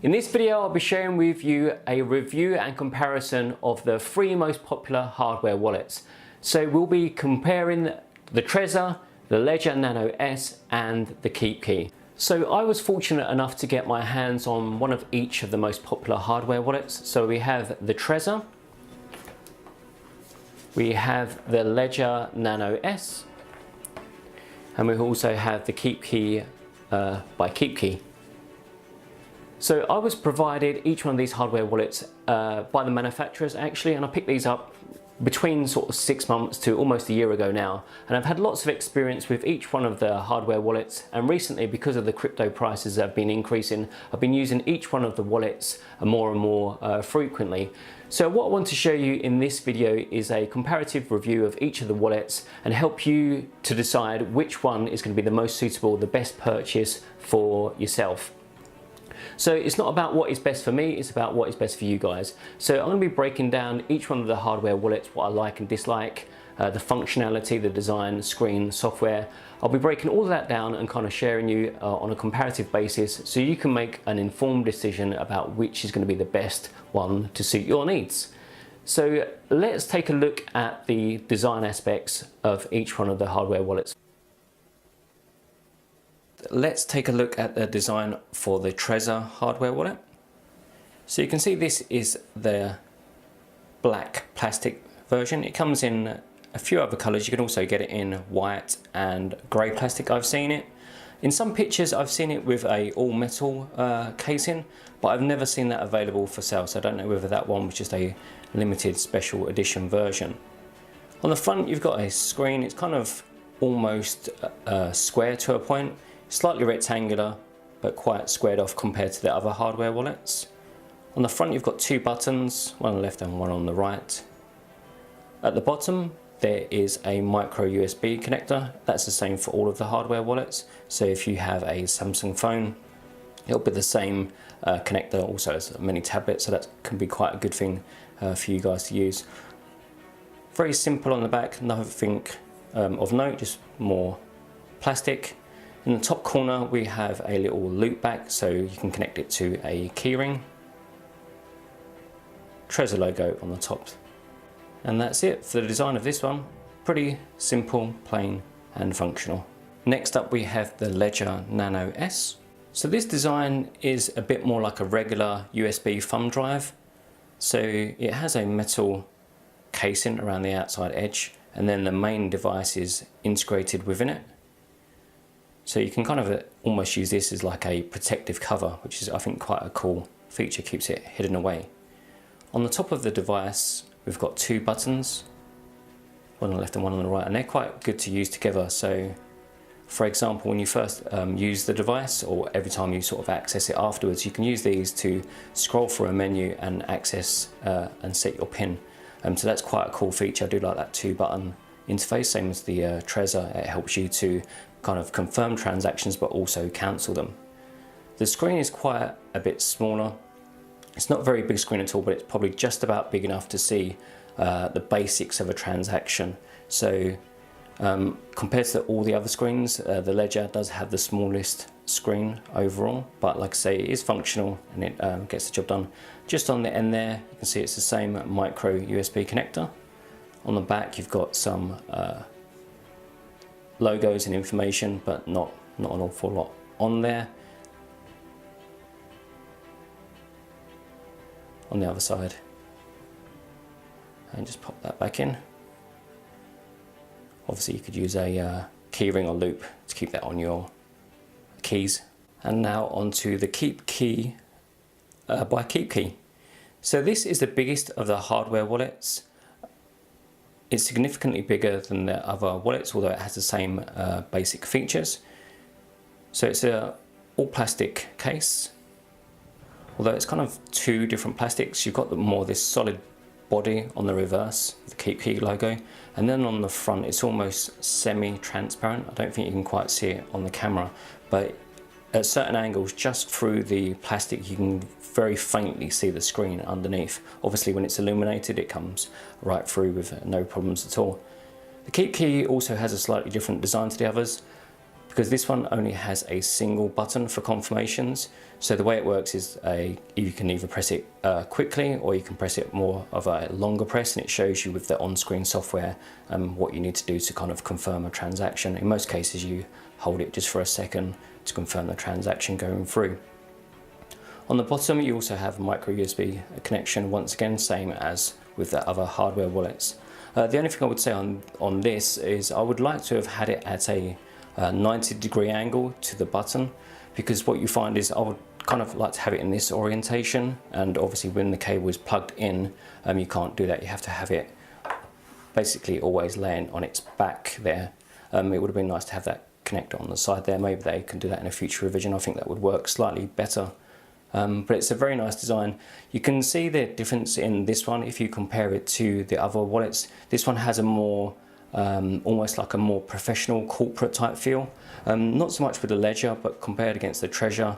In this video, I'll be sharing with you a review and comparison of the 3 most popular hardware wallets. So we'll be comparing the Trezor, the Ledger Nano S and the KeepKey. So I was fortunate enough to get my hands on one of each of the most popular hardware wallets. So we have the Trezor, we have the Ledger Nano S, and we also have the KeepKey by KeepKey. So I was provided each one of these hardware wallets by the manufacturers actually, and I picked these up between sort of 6 months to almost a year ago now, and I've had lots of experience with each one of the hardware wallets, and recently, because of the crypto prices that have been increasing, I've been using each one of the wallets more and more frequently. So what I want to show you in this video is a comparative review of each of the wallets and help you to decide which one is going to be the most suitable, the best purchase for yourself. So it's not about what is best for me, it's about what is best for you guys. So I'm going to be breaking down each one of the hardware wallets, what I like and dislike, the functionality, the design, screen, software. I'll be breaking all of that down and kind of sharing you on a comparative basis so you can make an informed decision about which is going to be the best one to suit your needs. So let's take a look at the design aspects of each one of the hardware wallets. Let's take a look at the design for the Trezor hardware wallet. So you can see this is the black plastic version. It comes in a few other colours. You can also get it in white and grey plastic. I've seen it. In some pictures I've seen it with a all metal casing, but I've never seen that available for sale, so I don't know whether that one was just a limited special edition version. On the front you've got a screen. It's kind of almost square to a point. Slightly rectangular, but quite squared off compared to the other hardware wallets. On the front you've got 2 buttons, one on the left and one on the right. At the bottom there is a micro USB connector. That's the same for all of the hardware wallets. So if you have a Samsung phone, it'll be the same connector also as many tablets, so that can be quite a good thing for you guys to use. Very simple on the back, nothing of note, just more plastic. In the top corner we have a little loop back, so you can connect it to a keyring. Trezor logo on the top. And that's it for the design of this one. Pretty simple, plain and functional. Next up we have the Ledger Nano S. So this design is a bit more like a regular USB thumb drive. So it has a metal casing around the outside edge, and then the main device is integrated within it. So you can kind of almost use this as like a protective cover, which is I think quite a cool feature, keeps it hidden away. On the top of the device we've got 2 buttons, one on the left and one on the right, and they're quite good to use together. So for example, when you first use the device, or every time you sort of access it afterwards, you can use these to scroll through a menu and access and set your PIN. So that's quite a cool feature. I do like that 2-button interface, same as the Trezor. It helps you to kind of confirm transactions but also cancel them. The screen is quite a bit smaller. It's not a very big screen at all, but it's probably just about big enough to see the basics of a transaction. So compared to all the other screens, the Ledger does have the smallest screen overall, but like I say, it is functional and it gets the job done. Just on the end there you can see it's the same micro USB connector. On the back you've got some logos and information, but not an awful lot on there. On the other side, and just pop that back in. Obviously you could use a keyring or loop to keep that on your keys. And now onto the KeepKey by KeepKey. So this is the biggest of the hardware wallets. It's significantly bigger than the other wallets, although it has the same basic features. So it's a all plastic case, although it's kind of 2 different plastics. You've got more this solid body on the reverse, the KeepKey logo, and then on the front it's almost semi-transparent. I don't think you can quite see it on the camera, but at certain angles just through the plastic you can very faintly see the screen underneath. Obviously when it's illuminated it comes right through with no problems at all. The KeepKey also has a slightly different design to the others. because this one only has a single button for confirmations. So the way it works is you can either press it quickly, or you can press it more of a longer press, and it shows you with the on-screen software what you need to do to kind of confirm a transaction. In most cases you hold it just for a second to confirm the transaction going through. On the bottom you also have a micro USB connection, once again same as with the other hardware wallets. The only thing I would say on this is I would like to have had it at a 90-degree angle to the button, because what you find is I would kind of like to have it in this orientation, and obviously when the cable is plugged in you can't do that. You have to have it basically always laying on its back there. It would have been nice to have that connector on the side there. Maybe they can do that in a future revision. I think that would work slightly better. But it's a very nice design. You can see the difference in this one if you compare it to the other wallets. This one has a more almost like a more professional corporate type feel. Not so much with the Ledger, but compared against the Trezor,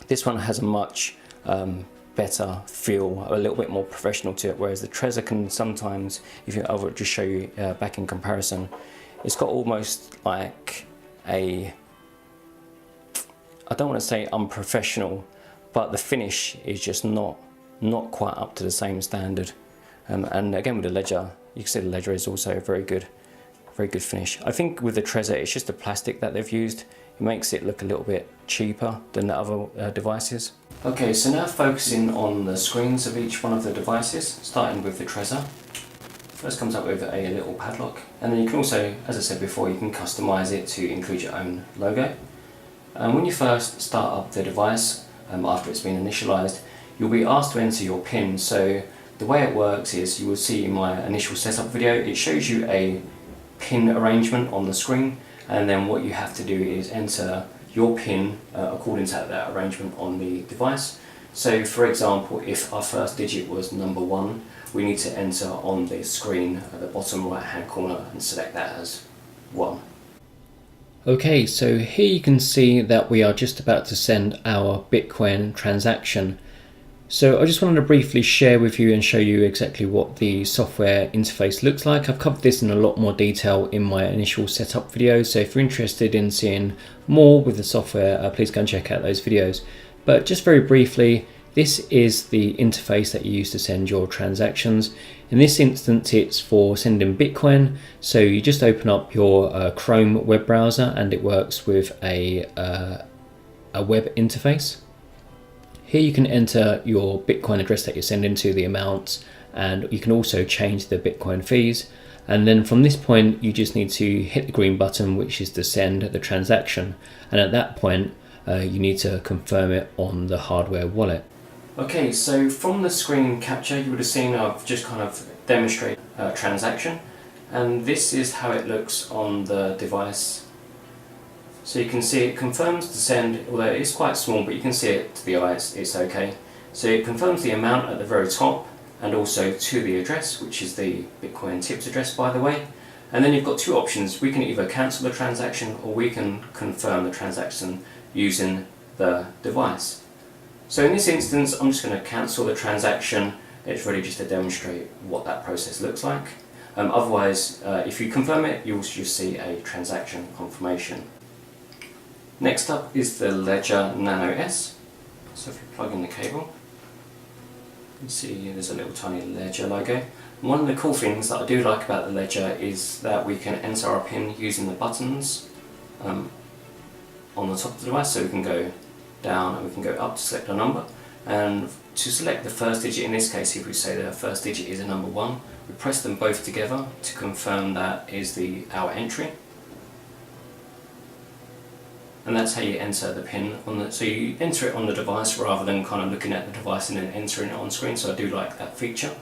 this one has a much better feel, a little bit more professional to it, whereas the Trezor can sometimes, if you, I'll just show you back in comparison, it's got almost like a, I don't want to say unprofessional, but the finish is just not quite up to the same standard. And again with the Ledger, you can see the Ledger is also a very good finish. I think with the Trezor it's just the plastic that they've used. It makes it look a little bit cheaper than the other devices. Okay, so now focusing on the screens of each one of the devices, starting with the Trezor. First comes up with a little padlock, and then you can also, as I said before, you can customize it to include your own logo. And when you first start up the device, after it's been initialized, you'll be asked to enter your PIN. So the way it works is, you will see in my initial setup video, it shows you a PIN arrangement on the screen, and then what you have to do is enter your PIN according to that arrangement on the device. So for example, if our first digit was number 1, we need to enter on the screen at the bottom right hand corner and select that as 1. Okay, so here you can see that we are just about to send our Bitcoin transaction. So I just wanted to briefly share with you and show you exactly what the software interface looks like. I've covered this in a lot more detail in my initial setup video, so if you're interested in seeing more with the software, please go and check out those videos. But just very briefly, this is the interface that you use to send your transactions. In this instance, it's for sending Bitcoin. So you just open up your Chrome web browser, and it works with a web interface. Here you can enter your Bitcoin address that you're sending to, the amounts, and you can also change the Bitcoin fees. And then from this point, you just need to hit the green button, which is to send the transaction. And at that point, you need to confirm it on the hardware wallet. Okay, so from the screen capture, you would have seen I've just kind of demonstrated a transaction, and this is how it looks on the device. So you can see it confirms the send, although it is quite small, but you can see it to the eye, it's okay. So it confirms the amount at the very top, and also to the address, which is the Bitcoin tips address, by the way. And then you've got two options. We can either cancel the transaction, or we can confirm the transaction using the device. So in this instance, I'm just going to cancel the transaction. It's really just to demonstrate what that process looks like. Otherwise, if you confirm it, you'll just see a transaction confirmation. Next up is the Ledger Nano S. So if you plug in the cable, you can see there's a little tiny Ledger logo. One of the cool things that I do like about the Ledger is that we can enter our PIN using the buttons on the top of the device. So we can go down and we can go up to select a number, and to select the first digit, in this case if we say the first digit is a number 1, we press them both together to confirm that is our entry, and that's how you enter the PIN on the, so you enter it on the device rather than kind of looking at the device and then entering it on screen. So I do like that feature.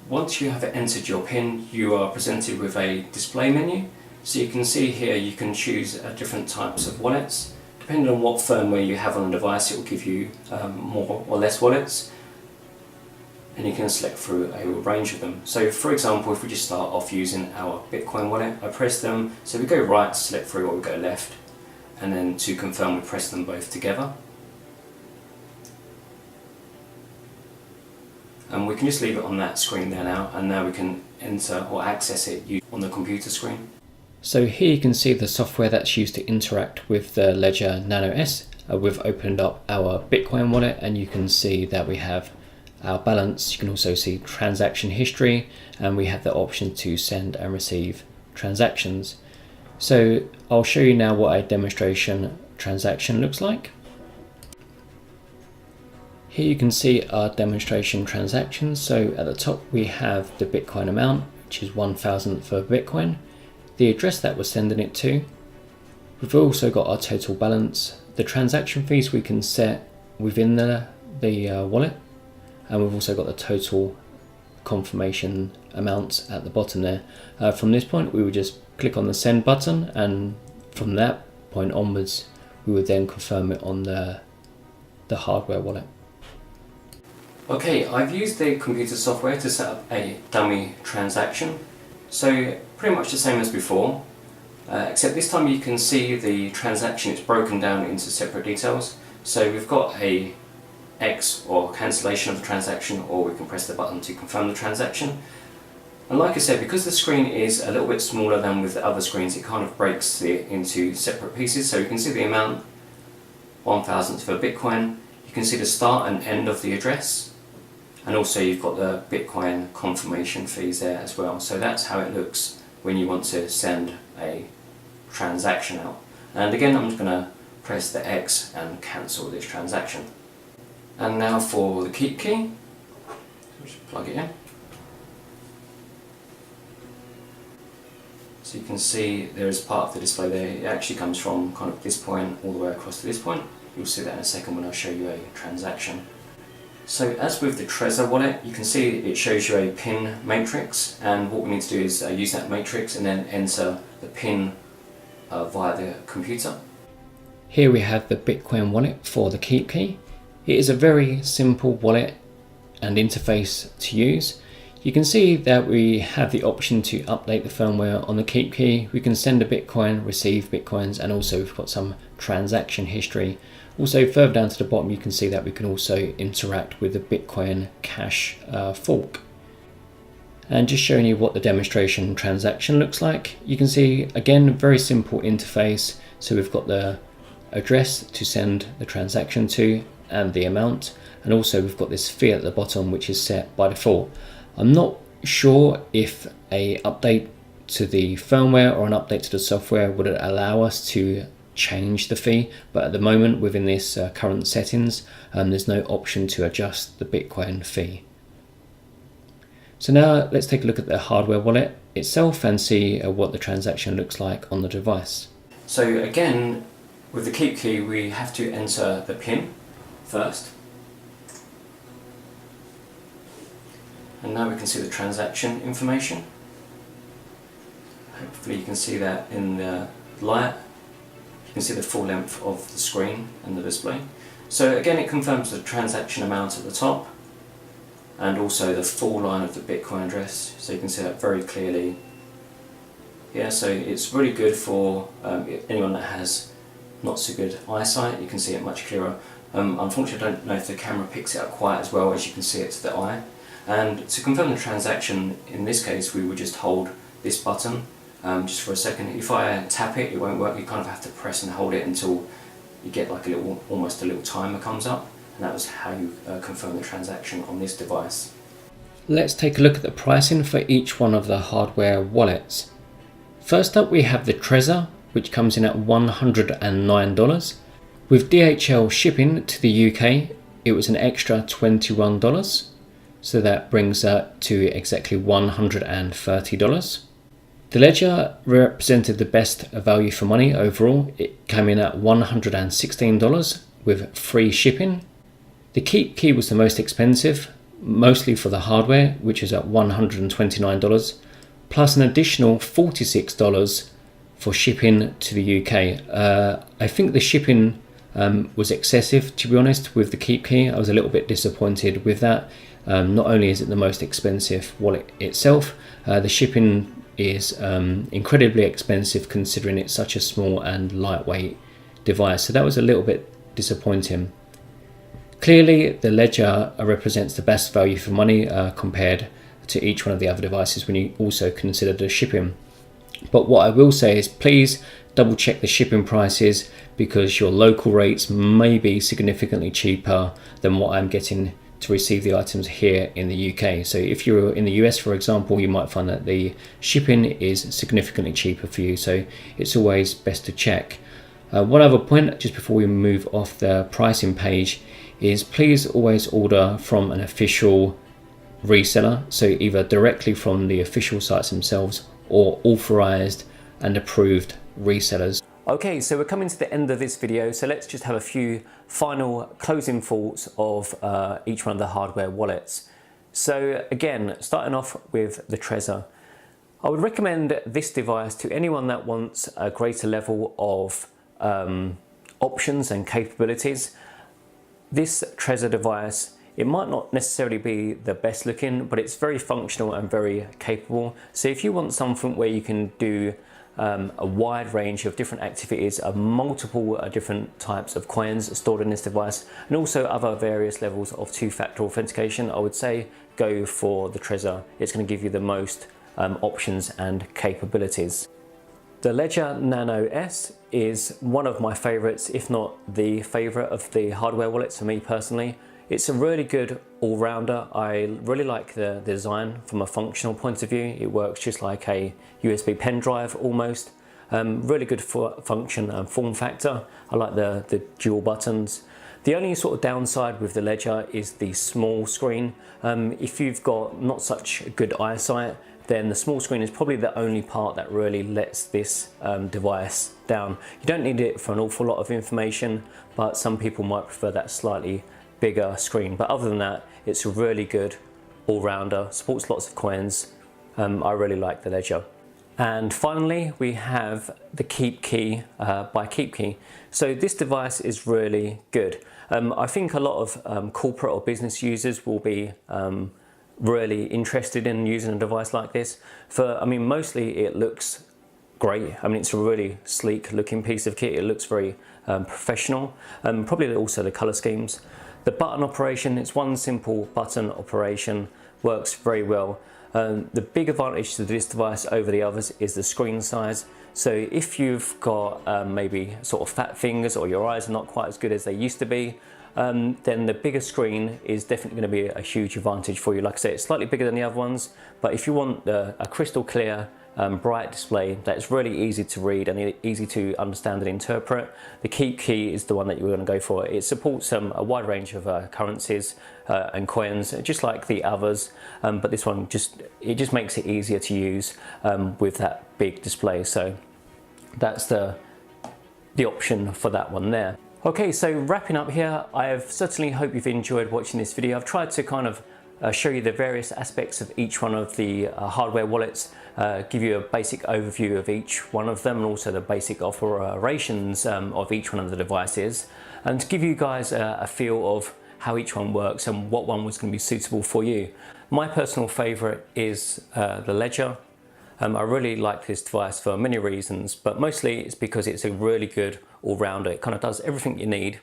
Once you have entered your PIN, you are presented with a display menu. So you can see here you can choose different types of wallets. Depending on what firmware you have on the device, it will give you more or less wallets, and you can select through a range of them. So for example, if we just start off using our Bitcoin wallet, I press them, so we go right to select through, or we go left, and then to confirm we press them both together. And we can just leave it on that screen there now, and now we can enter or access it on the computer screen. So here you can see the software that's used to interact with the Ledger Nano S. We've opened up our Bitcoin wallet and you can see that we have our balance. You can also see transaction history, and we have the option to send and receive transactions. So I'll show you now what a demonstration transaction looks like. Here you can see our demonstration transactions. So at the top we have the Bitcoin amount, which is 1,000 for Bitcoin, the address that we're sending it to. We've also got our total balance, the transaction fees we can set within the wallet, and we've also got the total confirmation amounts at the bottom there. From this point we would just click on the send button, and from that point onwards we would then confirm it on the hardware wallet. Okay, I've used the computer software to set up a dummy transaction. So pretty much the same as before, except this time you can see the transaction, it's broken down into separate details. So we've got a X or cancellation of the transaction, or we can press the button to confirm the transaction. And like I said, because the screen is a little bit smaller than with the other screens, it kind of breaks it into separate pieces. So you can see the amount, 1,000 for Bitcoin. You can see the start and end of the address. And also you've got the Bitcoin confirmation fees there as well. So that's how it looks when you want to send a transaction out. And again, I'm just going to press the X and cancel this transaction. And now for the keep key, just plug it in. So you can see there is part of the display there. It actually comes from kind of this point all the way across to this point. You'll see that in a second when I show you a transaction. So as with the Trezor wallet, you can see it shows you a PIN matrix, and what we need to do is use that matrix and then enter the PIN via the computer. Here we have the Bitcoin wallet for the keep key. It is a very simple wallet and interface to use. You can see that we have the option to update the firmware on the keep key. We can send a Bitcoin, receive Bitcoins, and also we've got some transaction history. Also further down to the bottom you can see that we can also interact with the Bitcoin Cash fork. And just showing you what the demonstration transaction looks like. You can see again, very simple interface. So we've got the address to send the transaction to and the amount, and also we've got this fee at the bottom which is set by default. I'm not sure if a update to the firmware or an update to the software would allow us to change the fee, but at the moment within this current settings there's no option to adjust the Bitcoin fee. So now let's take a look at the hardware wallet itself and see what the transaction looks like on the device. So again, with the keep key we have to enter the PIN first, and now we can see the transaction information. Hopefully you can see that in the light. You can see the full length of the screen and the display. So again, it confirms the transaction amount at the top and also the full line of the Bitcoin address, so you can see that very clearly. Yeah, so it's really good for anyone that has not so good eyesight. You can see it much clearer. Unfortunately I don't know if the camera picks it up quite as well as you can see it to the eye. And to confirm the transaction, in this case we would just hold this button just for a second. If I tap it, it won't work. You kind of have to press and hold it until you get like a little, almost a little timer comes up, and that was how you confirm the transaction on this device. Let's take a look at the pricing for each one of the hardware wallets. First up we have the Trezor, which comes in at $109. With DHL shipping to the UK, it was an extra $21, so that brings that to exactly $130. The Ledger represented the best value for money overall. It came in at $116 with free shipping. The KeepKey was the most expensive, mostly for the hardware, which is at $129, plus an additional $46 for shipping to the UK. I think the shipping was excessive, to be honest, with the KeepKey. I was a little bit disappointed with that. Not only is it the most expensive wallet itself, the shipping is incredibly expensive considering it's such a small and lightweight device, so that was a little bit disappointing. Clearly the Ledger represents the best value for money compared to each one of the other devices when you also consider the shipping. But what I will say is please double check the shipping prices, because your local rates may be significantly cheaper than what I'm getting to receive the items here in the UK. So if you're in the US, for example, you might find that the shipping is significantly cheaper for you. So it's always best to check. One other point, just before we move off the pricing page, is please always order from an official reseller. So either directly from the official sites themselves or authorized and approved resellers. Okay, so we're coming to the end of this video, so let's just have a few final closing thoughts of each one of the hardware wallets. So again, starting off with the Trezor. I would recommend this device to anyone that wants a greater level of options and capabilities. This Trezor device, it might not necessarily be the best looking, but it's very functional and very capable. So if you want something where you can do a wide range of different activities, multiple different types of coins stored in this device, and also other various levels of two-factor authentication, I would say go for the Trezor. It's going to give you the most options and capabilities. The Ledger Nano S is one of my favorites, if not the favorite of the hardware wallets for me personally. It's a really good all-rounder. I really like the design from a functional point of view. It works just like a USB pen drive almost. Really good for function and form factor. I like the dual buttons. The only sort of downside with the Ledger is the small screen. If you've got not such good eyesight, then the small screen is probably the only part that really lets this device down. You don't need it for an awful lot of information, but some people might prefer that slightly bigger screen. But other than that, it's a really good all-rounder, supports lots of coins. I really like the Ledger. And finally, we have the KeepKey by KeepKey. So this device is really good. I think a lot of corporate or business users will be really interested in using a device like this. Mostly it looks great. It's a really sleek looking piece of kit. It looks very professional. Probably also the color schemes. The button operation, it's one simple button operation, works very well. The big advantage to this device over the others is the screen size. So if you've got maybe sort of fat fingers, or your eyes are not quite as good as they used to be, then the bigger screen is definitely going to be a huge advantage for you. Like I say, it's slightly bigger than the other ones, but if you want a crystal clear, bright display that's really easy to read and easy to understand and interpret, the KeepKey is the one that you're going to go for. It supports a wide range of currencies and coins, just like the others, but this one just makes it easier to use with that big display. So that's the option for that one there. Okay, so wrapping up here, I certainly hope you've enjoyed watching this video. I've tried to kind of show you the various aspects of each one of the hardware wallets, give you a basic overview of each one of them, and also the basic operations of each one of the devices, and to give you guys a feel of how each one works and what one was going to be suitable for you. My personal favorite is the Ledger. I really like this device for many reasons, but mostly it's because it's a really good all-rounder. It kind of does everything you need,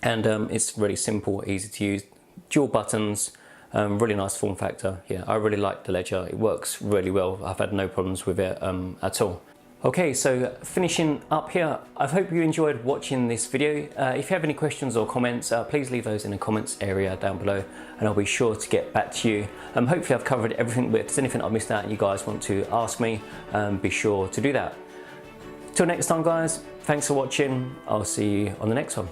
and it's really simple, easy to use, dual buttons, really nice form factor. Yeah, I really like the Ledger. It works really well. I've had no problems with it at all. Okay, so finishing up here, I hope you enjoyed watching this video. If you have any questions or comments, please leave those in the comments area down below, and I'll be sure to get back to you. Hopefully I've covered everything, but if there's anything I missed out and you guys want to ask me, be sure to do that. Till next time guys, thanks for watching. I'll see you on the next one.